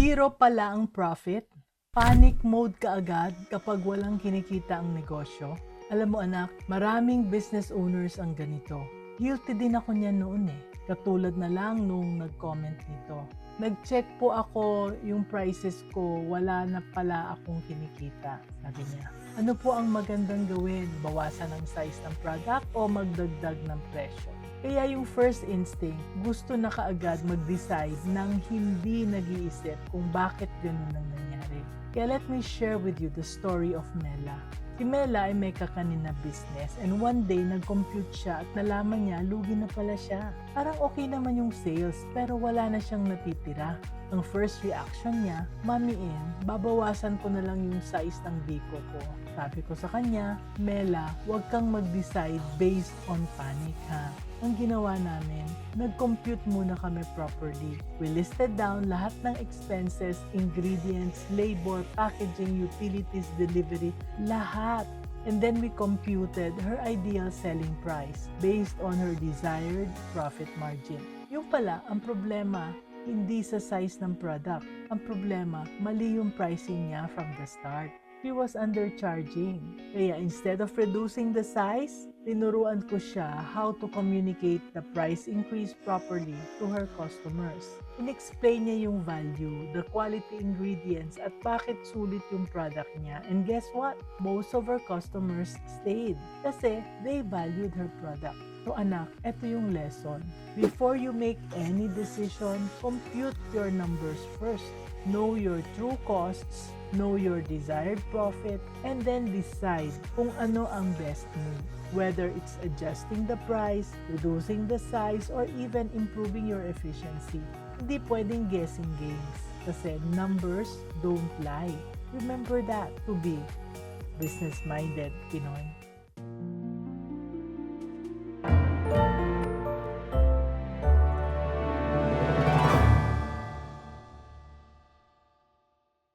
Zero pala ang profit? Panic mode ka agad kapag walang kinikita ang negosyo? Alam mo anak, maraming business owners ang ganito. Guilty din ako niyan noon eh. Katulad na lang nung nag-comment nito. Nag-check po ako yung prices ko, wala na pala akong kinikita. Sabi niya, ano po ang magandang gawin? Bawasan ang size ng product o magdagdag ng presyo? Kaya yung first instinct, gusto na kaagad mag-decide nang hindi nag-iisip kung bakit ganun ang nangyari. Kaya let me share with you the story of Mela. Si Mela ay may kakanin na business and one day nag-compute siya at nalaman niya lugi na pala siya. Parang okay naman yung sales pero wala na siyang natitira. Ang first reaction niya, Mami In, babawasan ko na lang yung size ng biko ko. Sabi ko sa kanya, Mela, huwag kang mag-decide based on panic ha. Ang ginawa namin, nag-compute muna kami properly. We listed down lahat ng expenses, ingredients, labor, packaging, utilities, delivery, lahat. And then we computed her ideal selling price based on her desired profit margin. Yung pala, ang problema, hindi sa size ng product. Ang problema, mali yung pricing niya from the start. She was undercharging. Kaya instead of reducing the size, tinuruan ko siya how to communicate the price increase properly to her customers. In-explain niya yung value, the quality ingredients, at bakit sulit yung product niya. And guess what? Most of her customers stayed kasi they valued her product. So anak, eto yung lesson. Before you make any decision, compute your numbers first. Know your true costs, know your desired profit, and then decide kung ano ang best move. Whether it's adjusting the price, reducing the size, or even improving your efficiency. Hindi pwedeng guessing games kasi numbers don't lie. Remember that to be business-minded, Pinoy.